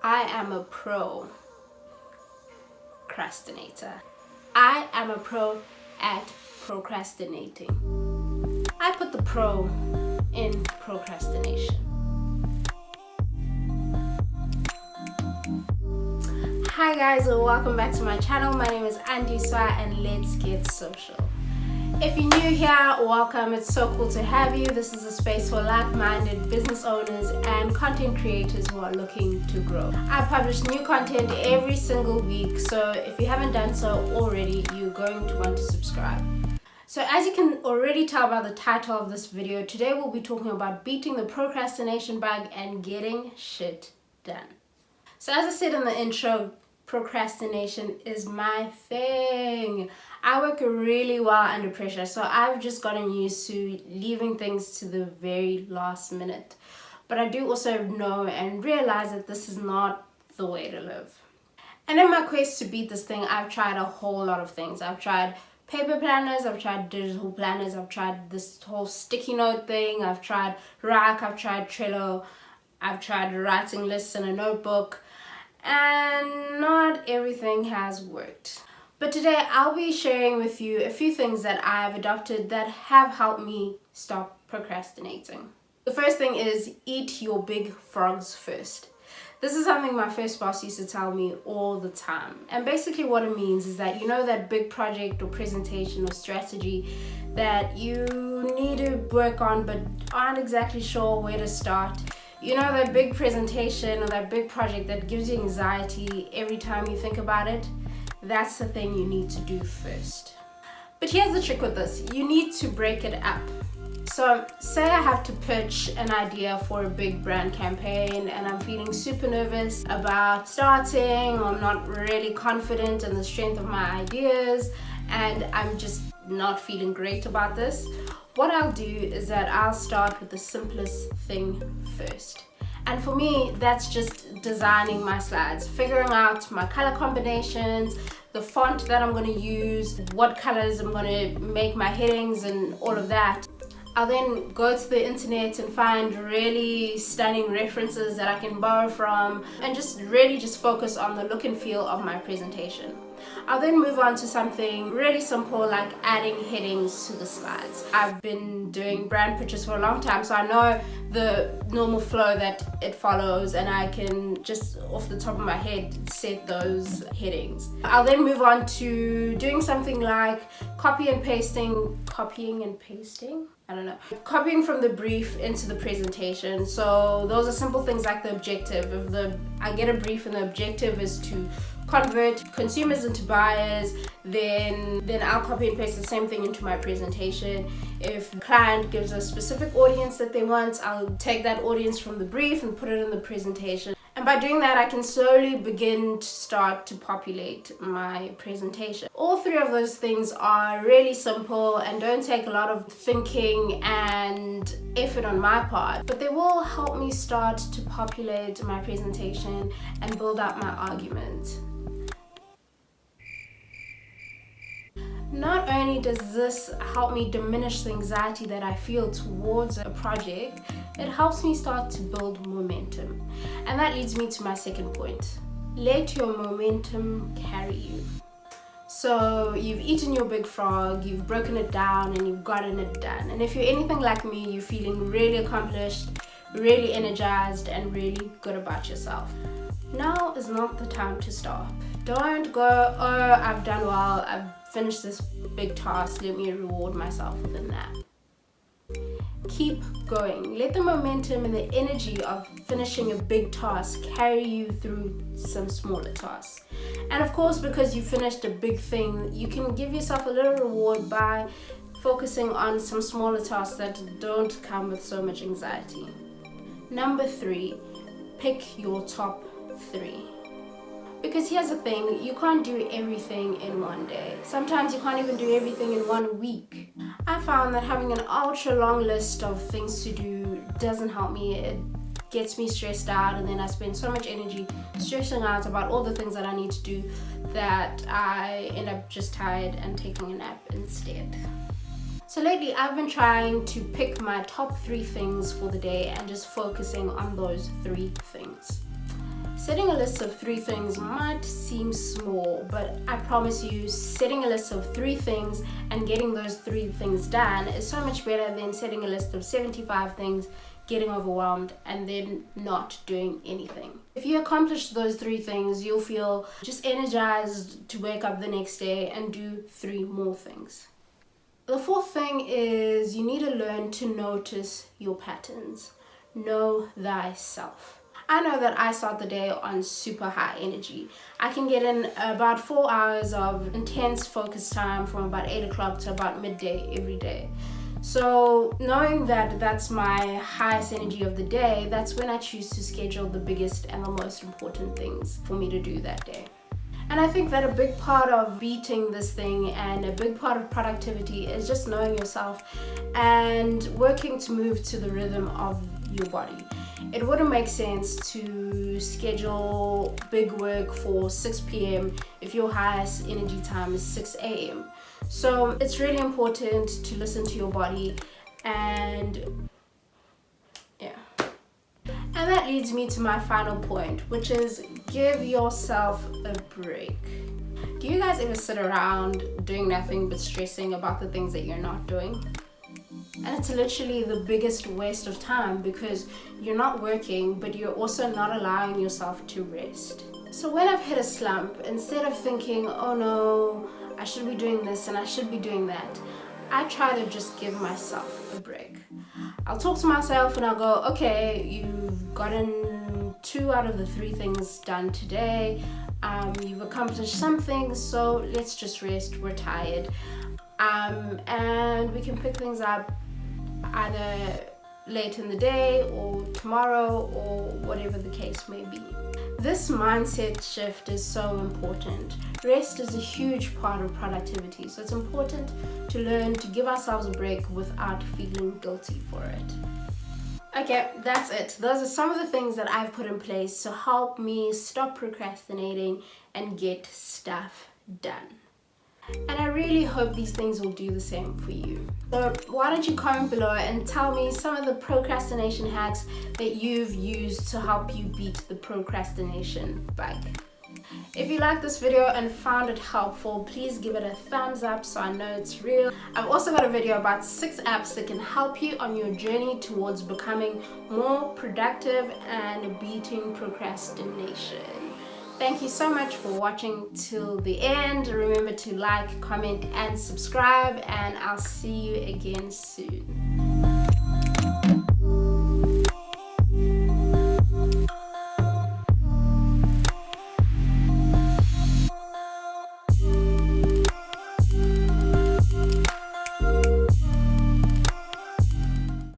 I am a procrastinator. I am a pro at procrastinating. I put the pro in procrastination. Hi guys, welcome back to my channel. My name is lwfi and let's get social. If you're new here, welcome. It's so cool to have you. This is a space for like-minded business owners and content creators who are looking to grow. I publish new content every single week, so if you haven't done so already, you're going to want to subscribe. So as you can already tell by the title of this video, today we'll be talking about beating the procrastination bug and getting shit done. So as I said in the intro, procrastination is my thing. I work really well under pressure, so I've just gotten used to leaving things to the very last minute. But I do also know and realize that this is not the way to live. And in my quest to beat this thing, I've tried a whole lot of things. I've tried paper planners, I've tried digital planners, I've tried this whole sticky note thing, I've tried Rack, I've tried Trello, I've tried writing lists in a notebook, and not everything has worked. But today I'll be sharing with you a few things that I've adopted that have helped me stop procrastinating. The first thing is eat your big frogs first. This is something my first boss used to tell me all the time. And basically what it means is that, you know, that big project or presentation or strategy that you need to work on but aren't exactly sure where to start. You know, that big presentation or that big project that gives you anxiety every time you think about it? That's the thing you need to do first. But here's the trick with this. You need to break it up. So say I have to pitch an idea for a big brand campaign and I'm feeling super nervous about starting, or I'm not really confident in the strength of my ideas and I'm just not feeling great about this. What I'll do is that I'll start with the simplest thing first. And for me, that's just designing my slides, figuring out my color combinations, the font that I'm going to use, what colors I'm going to make my headings and all of that. I'll then go to the internet and find really stunning references that I can borrow from and just focus on the look and feel of my presentation. I'll then move on to something really simple like adding headings to the slides. I've been doing brand pitches for a long time, so I know the normal flow that it follows and I can just off the top of my head set those headings. I'll then move on to doing something like copying and pasting. I don't know. Copying from the brief into the presentation. So those are simple things like the objective. If I get a brief and the objective is to convert consumers into buyers, then I'll copy and paste the same thing into my presentation. If the client gives a specific audience that they want, I'll take that audience from the brief and put it in the presentation. And by doing that, I can slowly begin to start to populate my presentation. All three of those things are really simple and don't take a lot of thinking and effort on my part, but they will help me start to populate my presentation and build out my argument. Not only does this help me diminish the anxiety that I feel towards a project, it helps me start to build momentum. And that leads me to my second point. Let your momentum carry you. So you've eaten your big frog, you've broken it down and you've gotten it done. And if you're anything like me, you're feeling really accomplished, really energized and really good about yourself. Now is not the time to stop. Don't go, oh, I've done well, I've finished this big task, let me reward myself within that. Keep going. Let the momentum and the energy of finishing a big task carry you through some smaller tasks. And of course, because you finished a big thing, you can give yourself a little reward by focusing on some smaller tasks that don't come with so much anxiety. Number 3, pick your top 3. Because here's the thing, you can't do everything in one day. Sometimes you can't even do everything in 1 week. I found that having an ultra long list of things to do doesn't help me. It gets me stressed out and then I spend so much energy stressing out about all the things that I need to do that I end up just tired and taking a nap instead. So lately I've been trying to pick my top 3 things for the day and just focusing on those 3 things. Setting a list of 3 things might seem small, but I promise you, setting a list of 3 things and getting those 3 things done is so much better than setting a list of 75 things, getting overwhelmed, and then not doing anything. If you accomplish those 3 things, you'll feel just energized to wake up the next day and do 3 more things. The 4th thing is you need to learn to notice your patterns. Know thyself. I know that I start the day on super high energy. I can get in about 4 hours of intense focus time from about 8 o'clock to about midday every day. So knowing that that's my highest energy of the day, that's when I choose to schedule the biggest and the most important things for me to do that day. And I think that a big part of beating this thing and a big part of productivity is just knowing yourself and working to move to the rhythm of your body. It wouldn't make sense to schedule big work for 6 p.m. if your highest energy time is 6 a.m. So it's really important to listen to your body, and yeah. And that leads me to my final point, which is give yourself a break. Do you guys ever sit around doing nothing but stressing about the things that you're not doing? And it's literally the biggest waste of time because you're not working, but you're also not allowing yourself to rest. So when I've hit a slump, instead of thinking, oh no, I should be doing this and I should be doing that, I try to just give myself a break. I'll talk to myself and I'll go, okay, you've gotten 2 out of the 3 things done today. You've accomplished something, so let's just rest. We're tired. And we can pick things up either late in the day or tomorrow or whatever the case may be. This mindset shift is so important. Rest is a huge part of productivity, so it's important to learn to give ourselves a break without feeling guilty for it. Okay, that's it. Those are some of the things that I've put in place to help me stop procrastinating and get stuff done. And I really hope these things will do the same for you. So why don't you comment below and tell me some of the procrastination hacks that you've used to help you beat the procrastination bug. If you liked this video and found it helpful, please give it a thumbs up so I know it's real. I've also got a video about 6 apps that can help you on your journey towards becoming more productive and beating procrastination. Thank you so much for watching till the end. Remember to like, comment, and subscribe, and I'll see you again soon.